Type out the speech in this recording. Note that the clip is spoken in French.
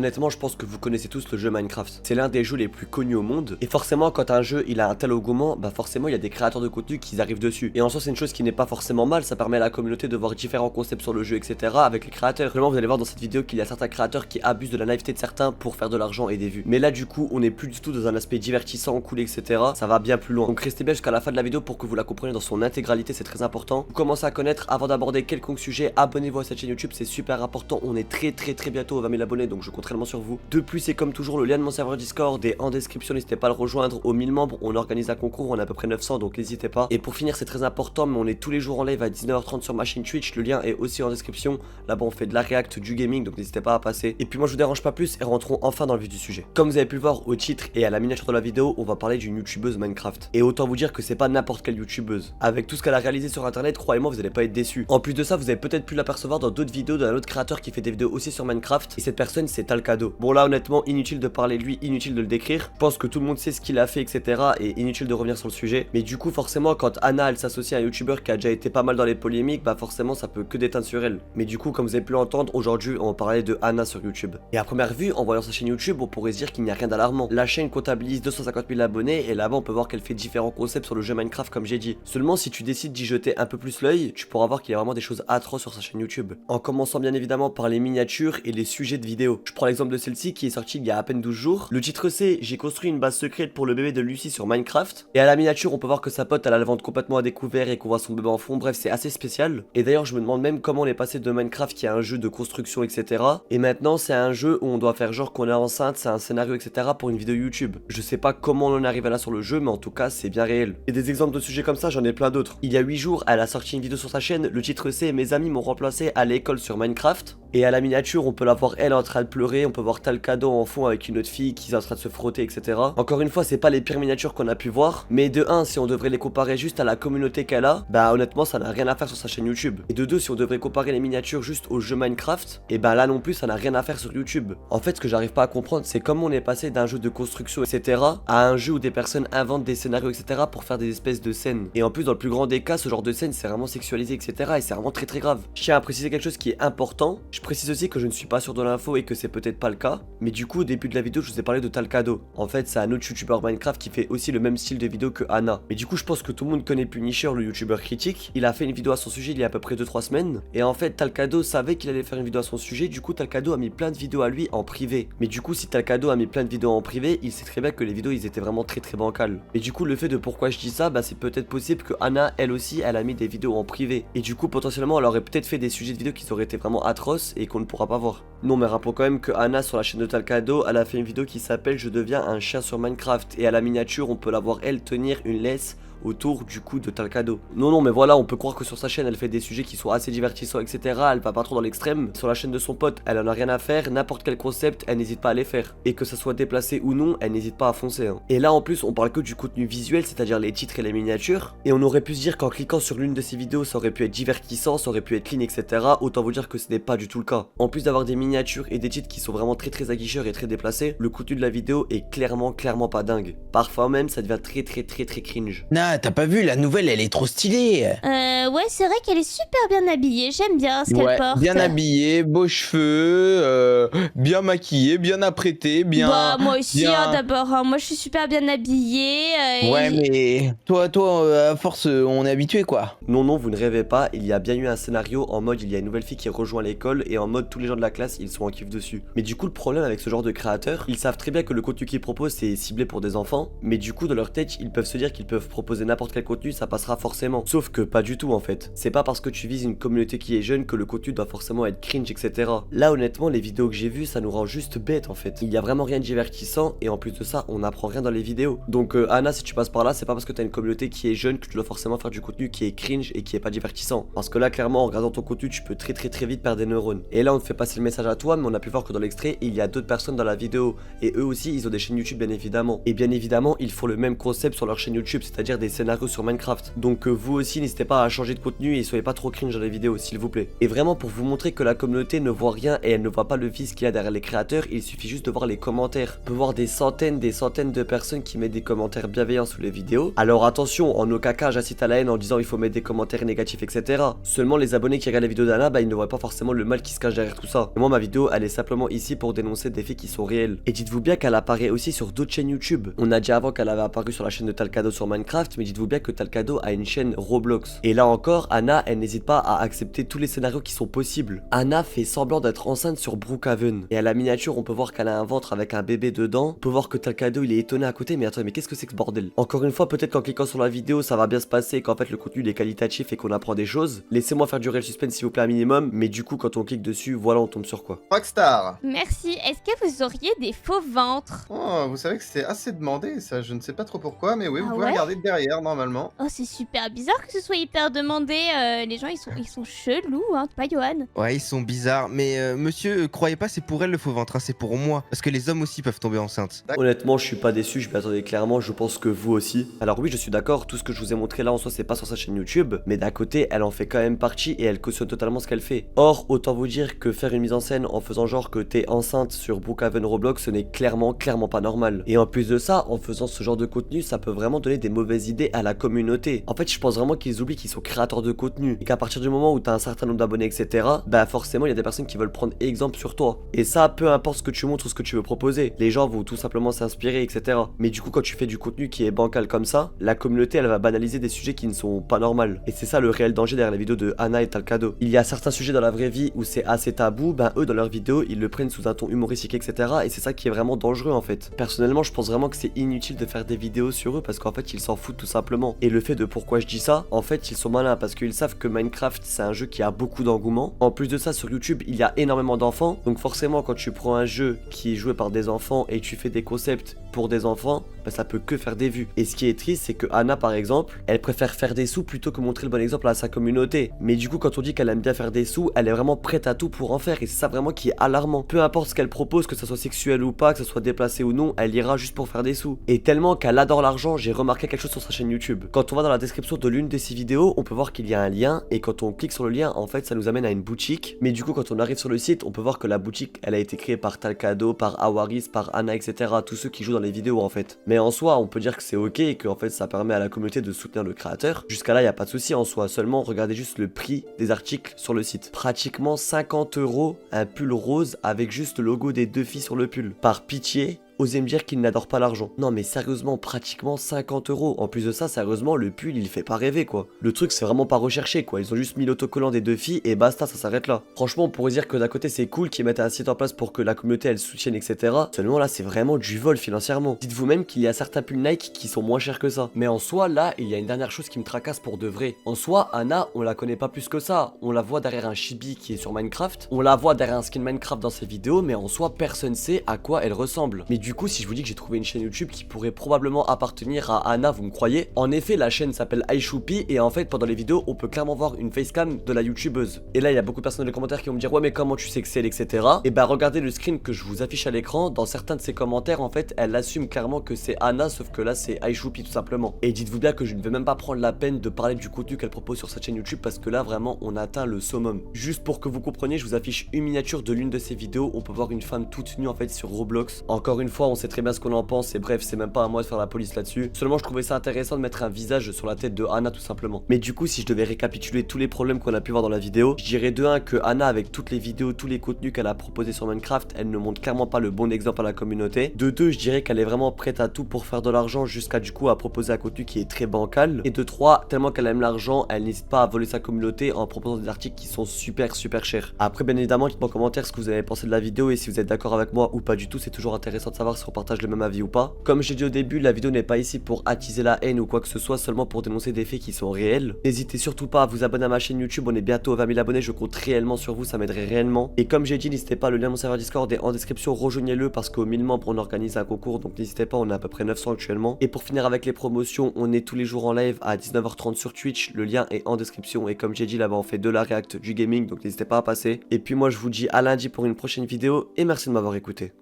honnêtement, je pense que vous connaissez tous le jeu Minecraft. C'est l'un des jeux les plus connus au monde. Et forcément, quand un jeu il a un tel engouement, bah forcément il y a des créateurs de contenu qui arrivent dessus. Et en soi, c'est une chose qui n'est pas forcément mal. Ça permet à la communauté de voir différents concepts sur le jeu, etc. avec les créateurs. Vraiment, vous allez voir dans cette vidéo qu'il y a certains créateurs qui abusent de la naïveté de certains pour faire de l'argent et des vues. Mais là, du coup, on n'est plus du tout dans un aspect divertissant, cool, etc. Ça va bien plus loin. Donc restez bien jusqu'à la fin de la vidéo pour que vous la compreniez dans son intégralité. C'est très important. Vous commencez à connaître avant d'aborder quelconque sujet. Abonnez-vous à cette chaîne YouTube, c'est super important. On est très bientôt aux 20 000 abonnés, donc je compte réellement sur vous. De plus, c'est comme toujours le lien de mon serveur Discord est en description. N'hésitez pas à le rejoindre. Aux 1000 membres, on organise un concours. On a à peu près 900, donc n'hésitez pas. Et pour finir, c'est très important, mais on est tous les jours en live à 19h30 sur ma chaîne Twitch. Le lien est aussi en description. Là-bas, on fait de la react, du gaming, donc n'hésitez pas à passer. Et puis moi, je vous dérange pas plus et rentrons enfin dans le vif du sujet. Comme vous avez pu le voir au titre et à la miniature de la vidéo, on va parler d'une youtubeuse Minecraft. Et autant vous dire que c'est pas n'importe quelle youtubeuse. Avec tout ce qu'elle a réalisé sur internet, croyez-moi, vous allez pas être déçus. En plus de ça, vous avez peut-être pu l'apercevoir dans d'autres vidéos d'un autre créateur qui fait des vidéos aussi sur Minecraft. Et cette personne, c'est Talcado. Bon là, honnêtement, inutile de parler de lui, inutile de le décrire. Je pense que tout le monde sait ce qu'il a fait, etc. Et inutile de revenir sur le sujet. Mais du coup, forcément, quand Anna, elle s'associe à un youtubeur qui a déjà été pas mal dans les polémiques, bah forcément, ça peut que déteindre sur elle. Mais du coup, comme vous avez pu l'entendre, aujourd'hui, on va parler de Anna sur YouTube. Et à première vue, en voyant sa chaîne YouTube, on pourrait se dire qu'il n'y a rien d'alarmant. La chaîne comptabilise 250 000 abonnés et là-bas, on peut voir qu'elle fait différents concepts sur le jeu Minecraft, comme j'ai dit. Seulement, si tu décides d'y jeter un peu plus l'œil, tu pourras voir qu'il y a vraiment des choses atroces sur sa chaîne YouTube. En commençant bien évidemment par les miniatures et les sujets de vidéos. Je prends l'exemple de celle-ci qui est sortie il y a à peine 12 jours. Le titre c'est J'ai construit une base secrète pour le bébé de Lucie sur Minecraft. Et à la miniature, on peut voir que sa pote elle a le ventre complètement à découvert et qu'on voit son bébé en fond. Bref, c'est assez spécial. Et d'ailleurs, je me demande même comment on est passé de Minecraft qui est un jeu de construction, etc. Et maintenant, c'est un jeu où on doit faire genre qu'on est enceinte, c'est un scénario, etc. pour une vidéo YouTube. Je sais pas comment on en est arrivé là sur le jeu, mais en tout cas, c'est bien réel. Et des exemples de sujets comme ça, j'en ai plein d'autres. Il y a 8 jours, elle a sorti une vidéo sur sa chaîne. Le titre c'est Mes amis m'ont remplacé à l'école sur Minecraft. Et à la miniature, on peut la voir elle en train de pleurer, on peut voir Talcado en fond avec une autre fille qui est en train de se frotter, etc. Encore une fois, c'est pas les pires miniatures qu'on a pu voir, mais de 1, si on devrait les comparer juste à la communauté qu'elle a, bah honnêtement, ça n'a rien à faire sur sa chaîne YouTube. Et de 2, si on devrait comparer les miniatures juste au jeu Minecraft, et bah là non plus, ça n'a rien à faire sur YouTube. En fait, ce que j'arrive pas à comprendre, c'est comment on est passé d'un jeu de construction, etc. à un jeu où des personnes inventent des scénarios, etc. pour faire des espèces de scènes. Et en plus, dans le plus grand des cas, ce genre de scène, c'est vraiment sexualisé, etc. et c'est vraiment très grave. Je tiens à préciser quelque chose qui est important. Je précise aussi que je ne suis pas sûr de l'info et que c'est peut-être pas le cas. Mais du coup, au début de la vidéo, je vous ai parlé de Talcado. En fait, c'est un autre youtubeur Minecraft qui fait aussi le même style de vidéo que Anna. Mais du coup, je pense que tout le monde connaît Punisher, le youtubeur critique. Il a fait une vidéo à son sujet il y a à peu près 2-3 semaines. Et en fait, Talcado savait qu'il allait faire une vidéo à son sujet. Du coup, Talcado a mis plein de vidéos à lui en privé. Mais du coup, si Talcado a mis plein de vidéos en privé, il sait très bien que les vidéos, ils étaient vraiment très bancales. Et du coup, le fait de pourquoi je dis ça, bah c'est peut-être possible que Anna, elle aussi, elle a mis des vidéos en privé. Et du coup, potentiellement, elle aurait peut-être fait des sujets de vidéos qui auraient été vraiment atroces et qu'on ne pourra pas voir. Non, mais rappelons quand même que Anna sur la chaîne de Talcado, elle a fait une vidéo qui s'appelle Je deviens un chien sur Minecraft. Et à la miniature, on peut la voir elle tenir une laisse autour du cou de Talcado. Non, mais voilà, on peut croire que sur sa chaîne, elle fait des sujets qui sont assez divertissants, etc. Elle va pas trop dans l'extrême. Sur la chaîne de son pote, elle en a rien à faire. N'importe quel concept, elle n'hésite pas à les faire. Et que ça soit déplacé ou non, elle n'hésite pas à foncer. Et là, en plus, on parle que du contenu visuel, c'est-à-dire les titres et les miniatures. Et on aurait pu se dire qu'en cliquant sur l'une de ces vidéos, ça aurait pu être divertissant, ça aurait pu être clean, etc. Autant vous dire que ce n'est pas du tout le cas. En plus d'avoir des miniatures et des titres qui sont vraiment très aguicheurs et très déplacés, le contenu de la vidéo est clairement pas dingue. Parfois même, ça devient très cringe. Nah, t'as pas vu, la nouvelle, elle est trop stylée. Ouais, c'est vrai qu'elle est super bien habillée. J'aime bien ce qu'elle porte. Bien habillée, beaux cheveux, bien maquillée, bien apprêtée, bien... Bah, moi aussi, bien... hein, d'abord. Hein, moi, je suis super bien habillée. Ouais, mais toi, à force, on est habitué, quoi. Non, vous ne rêvez pas. Il y a bien eu un scénario en mode il y a une nouvelle fille qui rejoint l'école et en mode tous les gens de la classe, ils sont en kiff dessus. Mais du coup, le problème avec ce genre de créateurs, ils savent très bien que le contenu qu'ils proposent, c'est ciblé pour des enfants. Mais du coup, dans leur tête, ils peuvent se dire qu'ils peuvent proposer n'importe quel contenu, ça passera forcément. Sauf que pas du tout en fait. C'est pas parce que tu vises une communauté qui est jeune que le contenu doit forcément être cringe, etc. Là honnêtement, les vidéos que j'ai vues, ça nous rend juste bête en fait. Il y a vraiment rien de divertissant et en plus de ça, on n'apprend rien dans les vidéos. Donc Anna, si tu passes par là, c'est pas parce que t'as une communauté qui est jeune que tu dois forcément faire du contenu qui est cringe et qui est pas divertissant. Parce que là, clairement, en regardant ton contenu, tu peux très vite perdre des neurones. Et là, on te fait passer le message à toi, mais on a pu voir que dans l'extrait, il y a d'autres personnes dans la vidéo. Et eux aussi, ils ont des chaînes YouTube bien évidemment. Et bien évidemment, ils font le même concept sur leur chaîne YouTube, c'est-à-dire des scénarios sur Minecraft. Donc vous aussi n'hésitez pas à changer de contenu et soyez pas trop cringe dans les vidéos s'il vous plaît. Et vraiment pour vous montrer que la communauté ne voit rien et elle ne voit pas le vice qu'il y a derrière les créateurs, il suffit juste de voir les commentaires. On peut voir des centaines de personnes qui mettent des commentaires bienveillants sous les vidéos. Alors attention, en aucun cas j'incite à la haine en disant il faut mettre des commentaires négatifs etc. Seulement les abonnés qui regardent la vidéo d'Anna, bah ils ne voient pas forcément le mal qui se cache derrière tout ça. Et moi ma vidéo elle est simplement ici pour dénoncer des faits qui sont réels. Et dites-vous bien qu'elle apparaît aussi sur d'autres chaînes YouTube. On a dit avant qu'elle avait apparu sur la chaîne de Talcado sur Minecraft, mais dites-vous bien que Talcado a une chaîne Roblox. Et là encore, Anna elle n'hésite pas à accepter tous les scénarios qui sont possibles. Anna fait semblant d'être enceinte sur Brookhaven. Et à la miniature on peut voir qu'elle a un ventre avec un bébé dedans. On peut voir que Talcado il est étonné à côté, mais attends mais qu'est-ce que c'est que ce bordel? Encore une fois peut-être qu'en cliquant sur la vidéo ça va bien se passer et qu'en fait le contenu il est qualitatif et qu'on apprend des choses. Laissez-moi faire durer le suspense s'il vous plaît un minimum, mais du coup quand on clique dessus, voilà on tombe sur quoi? Rockstar. Merci. Est-ce que vous auriez des faux ventres? Oh, vous savez que c'est assez demandé, ça, je ne sais pas trop pourquoi, mais oui, vous Ah pouvez ouais regarder derrière, normalement. Oh, c'est super bizarre que ce soit hyper demandé. Les gens, ils sont chelous, hein, pas Johan? Ouais, ils sont bizarres, mais monsieur, croyez pas, c'est pour elle le faux ventre, hein, c'est pour moi. Parce que les hommes aussi peuvent tomber enceintes. Honnêtement, je suis pas déçu, je m'y attendais clairement, je pense que vous aussi. Alors oui, je suis d'accord, tout ce que je vous ai montré là en soi, c'est pas sur sa chaîne YouTube, mais d'un côté, elle en fait quand même partie et elle cautionne totalement ce qu'elle fait. Or, autant vous dire que faire une mise en scène en faisant genre que t'es enceinte sur Brookhaven Roblox, ce n'est clairement pas normal. Et en plus de ça, en faisant ce genre de contenu, ça peut vraiment donner des mauvaises idées à la communauté. En fait, je pense vraiment qu'ils oublient qu'ils sont créateurs de contenu et qu'à partir du moment où t'as un certain nombre d'abonnés, etc., bah forcément, il y a des personnes qui veulent prendre exemple sur toi. Et ça, peu importe ce que tu montres ou ce que tu veux proposer, les gens vont tout simplement s'inspirer, etc. Mais du coup, quand tu fais du contenu qui est bancal comme ça, la communauté, elle va banaliser des sujets qui ne sont pas normaux. Et c'est ça le réel danger derrière la vidéo de Anna et Talcado. Il y a certains sujets dans la vraie vie où c'est assez tabou, ben eux dans leurs vidéos, ils le prennent sous un ton humoristique, etc. Et c'est ça qui est vraiment dangereux en fait. Personnellement, je pense vraiment que c'est inutile de faire des vidéos sur eux parce qu'en fait, ils s'en foutent tout simplement. Et le fait de pourquoi je dis ça, en fait, ils sont malins parce qu'ils savent que Minecraft, c'est un jeu qui a beaucoup d'engouement. En plus de ça, sur YouTube, il y a énormément d'enfants. Donc forcément, quand tu prends un jeu qui est joué par des enfants et tu fais des concepts pour des enfants, bah, ça peut que faire des vues. Et ce qui est triste, c'est que Anna, par exemple, elle préfère faire des sous plutôt que montrer le bon exemple à sa communauté. Mais du coup, quand on dit qu'elle aime bien faire des sous, elle est vraiment prête à tout pour en faire. Et c'est ça vraiment qui est alarmant. Peu importe ce qu'elle propose, que ça soit sexuel ou pas, que ça soit déplacé ou non, elle ira juste pour faire des sous. Et tellement qu'elle adore l'argent, j'ai remarqué quelque chose sur sa chaîne YouTube. Quand on va dans la description de l'une de ses vidéos, on peut voir qu'il y a un lien. Et quand on clique sur le lien, en fait, ça nous amène à une boutique. Mais du coup, quand on arrive sur le site, on peut voir que la boutique, elle a été créée par Talcado, par Awaris, par Anna, etc. Tous ceux qui jouent dans les vidéos en fait. Mais en soi, on peut dire que c'est ok et que en fait ça permet à la communauté de soutenir le créateur. Jusqu'à là, il n'y a pas de souci en soi. Seulement, regardez juste le prix des articles sur le site. Pratiquement 50 € un pull rose avec juste le logo des deux filles sur le pull. Par pitié, osez me dire qu'il n'adore pas l'argent. Non mais sérieusement, pratiquement 50 €. En plus de ça, sérieusement, le pull il fait pas rêver quoi. Le truc c'est vraiment pas recherché quoi. Ils ont juste mis l'autocollant des deux filles et basta, ça s'arrête là. Franchement, on pourrait dire que d'un côté c'est cool qu'ils mettent un site en place pour que la communauté elle soutienne etc. Seulement là c'est vraiment du vol financièrement. Dites-vous même qu'il y a certains pulls Nike qui sont moins chers que ça. Mais en soi là, il y a une dernière chose qui me tracasse pour de vrai. En soi, Anna, on la connaît pas plus que ça. On la voit derrière un chibi qui est sur Minecraft. On la voit derrière un skin Minecraft dans ses vidéos, mais en soi personne sait à quoi elle ressemble. Mais du coup, si je vous dis que j'ai trouvé une chaîne YouTube qui pourrait probablement appartenir à Anna, vous me croyez? En effet, la chaîne s'appelle iShoopy et en fait, pendant les vidéos, on peut clairement voir une facecam de la youtubeuse. Et là, il y a beaucoup de personnes dans les commentaires qui vont me dire ouais, mais comment tu sais que c'est elle, etc. Et bah, regardez le screen que je vous affiche à l'écran. Dans certains de ces commentaires, en fait, elle assume clairement que c'est Anna, sauf que là, c'est iShoopy tout simplement. Et dites-vous bien que je ne vais même pas prendre la peine de parler du contenu qu'elle propose sur sa chaîne YouTube parce que là, vraiment, on atteint le summum. Juste pour que vous compreniez, je vous affiche une miniature de l'une de ces vidéos. On peut voir une femme toute nue en fait sur Roblox. Encore une fois, on sait très bien ce qu'on en pense et bref, c'est même pas à moi de faire la police là-dessus. Seulement, je trouvais ça intéressant de mettre un visage sur la tête de Anna tout simplement. Mais du coup, si je devais récapituler tous les problèmes qu'on a pu voir dans la vidéo, je dirais de 1 que Anna, avec toutes les vidéos, tous les contenus qu'elle a proposés sur Minecraft, elle ne montre clairement pas le bon exemple à la communauté. De 2, je dirais qu'elle est vraiment prête à tout pour faire de l'argent jusqu'à du coup à proposer un contenu qui est très bancal. Et de 3, tellement qu'elle aime l'argent, elle n'hésite pas à voler sa communauté en proposant des articles qui sont super chers. Après, bien évidemment, dites-moi en commentaire ce que vous avez pensé de la vidéo et si vous êtes d'accord avec moi ou pas du tout. C'est toujours intéressant de savoir si on partage le même avis ou pas. Comme j'ai dit au début, la vidéo n'est pas ici pour attiser la haine ou quoi que ce soit, seulement pour dénoncer des faits qui sont réels. N'hésitez surtout pas à vous abonner à ma chaîne YouTube, on est bientôt à 20 000 abonnés, je compte réellement sur vous, ça m'aiderait réellement. Et comme j'ai dit, n'hésitez pas, le lien de mon serveur Discord est en description, rejoignez-le parce qu'aux 1000 membres on organise un concours, donc n'hésitez pas, on est à peu près 900 actuellement. Et pour finir avec les promotions, on est tous les jours en live à 19h30 sur Twitch, le lien est en description et comme j'ai dit là-bas on fait de la react du gaming, donc n'hésitez pas à passer. Et puis moi je vous dis à lundi pour une prochaine vidéo et merci de m'avoir écouté.